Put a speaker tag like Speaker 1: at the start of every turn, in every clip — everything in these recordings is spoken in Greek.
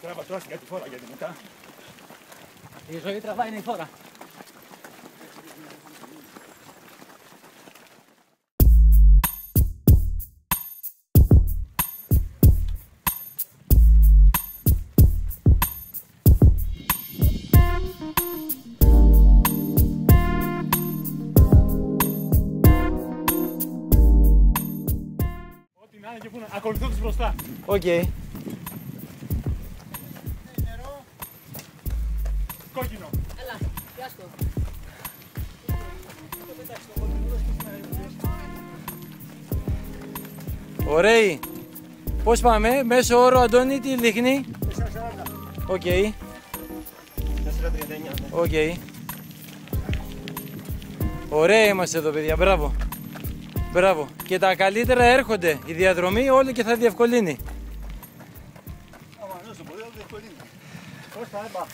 Speaker 1: Τράβα τώρα στην κατηφόρα γιατί μετά.
Speaker 2: Η ζωή τραβάει είναι η φόρα.
Speaker 1: Ό,τι να είναι και πού να ακολουθώ τους μπροστά.
Speaker 3: Οκ.
Speaker 1: Κόκκινο.
Speaker 2: Έλα, πιάστο.
Speaker 3: Ωραίοι. Πώς πάμε, μέσο όρο Αντώνη, τι δείχνει?
Speaker 1: 4,40.
Speaker 3: Οκ.
Speaker 1: 4,39.
Speaker 3: Οκ. Ωραία είμαστε εδώ παιδιά, μπράβο. Μπράβο. Και τα καλύτερα έρχονται. Η διαδρομή όλο και θα διευκολύνει.
Speaker 1: Άμα ανώ στο ποδήλατο διευκολύνει. Πώς θα έμπα.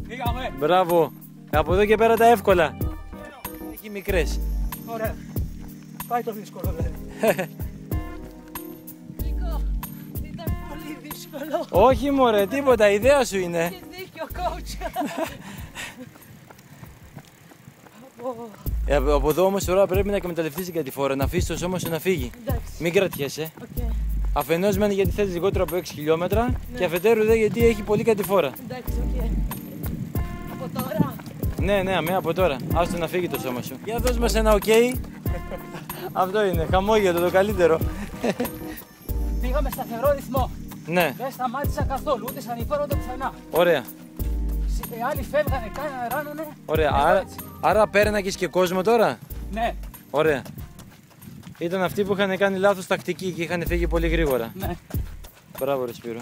Speaker 2: Πήγαμε.
Speaker 3: Μπράβο. Από εδώ και πέρα τα εύκολα. Έχει μικρές.
Speaker 1: Ωραία. Πάει το δύσκολο δηλαδή.
Speaker 2: Νίκο, ήταν πολύ δύσκολο.
Speaker 3: Όχι μωρέ, τίποτα, η ιδέα σου είναι.
Speaker 2: Έχει δίκιο, coach.
Speaker 3: Από εδώ όμως τώρα πρέπει να εκμεταλλευτείς την κατηφόρα, να αφήσεις το σώμα σου να φύγει.
Speaker 2: Εντάξει.
Speaker 3: Μην κρατιέσαι.
Speaker 2: Okay.
Speaker 3: Αφενός μένει γιατί θέλεις λιγότερο από 6 χιλιόμετρα και αφετέρου δε γιατί έχει πολύ κατηφόρα.
Speaker 2: Εντάξει, οκ. Από τώρα.
Speaker 3: Ναι, αμέ από τώρα. Άστο να φύγει το σώμα σου. Για δώσ' μας ένα οκ. Αυτό είναι, χαμόγελο το καλύτερο.
Speaker 2: Πήγαμε σταθερό ρυθμό.
Speaker 3: Ναι,
Speaker 2: Δεν σταμάτησα καθόλου, ούτε σαν ανηφόρο ούτε πουθενά.
Speaker 3: ωραία.
Speaker 2: Άλλοι φεύγανε, κάνανε, ράνανε.
Speaker 3: Ωραία.
Speaker 2: Εγώ
Speaker 3: Άρα,
Speaker 2: έτσι.
Speaker 3: άρα πέρναγες και κόσμο τώρα.
Speaker 2: Ναι,
Speaker 3: Ωραία. Ήταν αυτοί που είχαν κάνει λάθος τακτική και είχαν φύγει πολύ γρήγορα.
Speaker 2: ναι.
Speaker 3: Μπράβο ρε Σπύρο.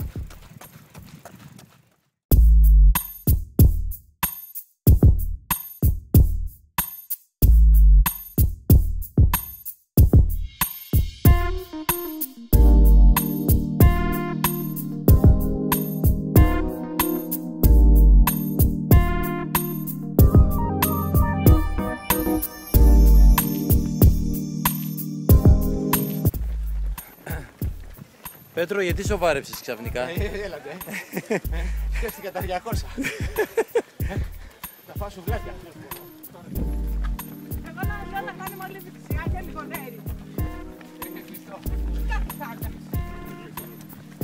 Speaker 3: Πέτρο, γιατί σοβάρεψες ξαφνικά?
Speaker 1: Έλατε. Σκέφτηκα τα 200. Θα φάω σουβλάκια.
Speaker 4: Εγώ λέω να κάνουμε όλοι δεξιά και λίγο νέρι.
Speaker 1: Είναι κλειστό.
Speaker 4: Κάτι θα έκανες.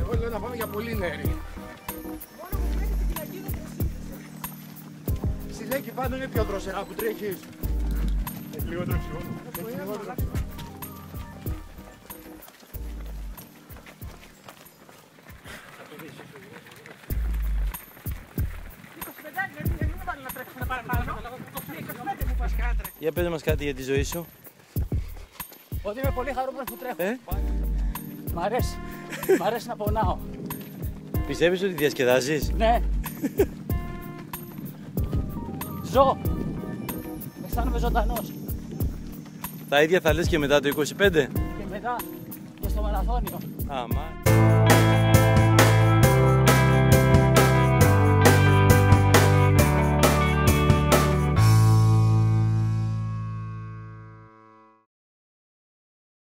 Speaker 1: Εγώ λέω να πάμε για πολύ νερί.
Speaker 4: Μόνο μου μένει την Κυριακή δεν προσήλθησε.
Speaker 1: Συλλέκη πάνω είναι πιο δροσερά που τρέχεις. Έχει λιγότερο οξυγόνο.
Speaker 4: Δεν μου βάλει να τρέξουμε παραπάνω. 25 μου πας κάτρε.
Speaker 3: Για πες μας κάτι για τη ζωή σου.
Speaker 2: Ότι είμαι πολύ χαρούμενος που τρέχω. Μ' αρέσει. Μ' αρέσει να πονάω.
Speaker 3: Πιστεύεις ότι διασκεδάζεις?
Speaker 2: Ναι. Ζω. Αισθάνομαι ζωντανός.
Speaker 3: Τα ίδια θα λες και μετά το 25?
Speaker 2: Και μετά και στο μαραθώνιο.
Speaker 3: Αμά.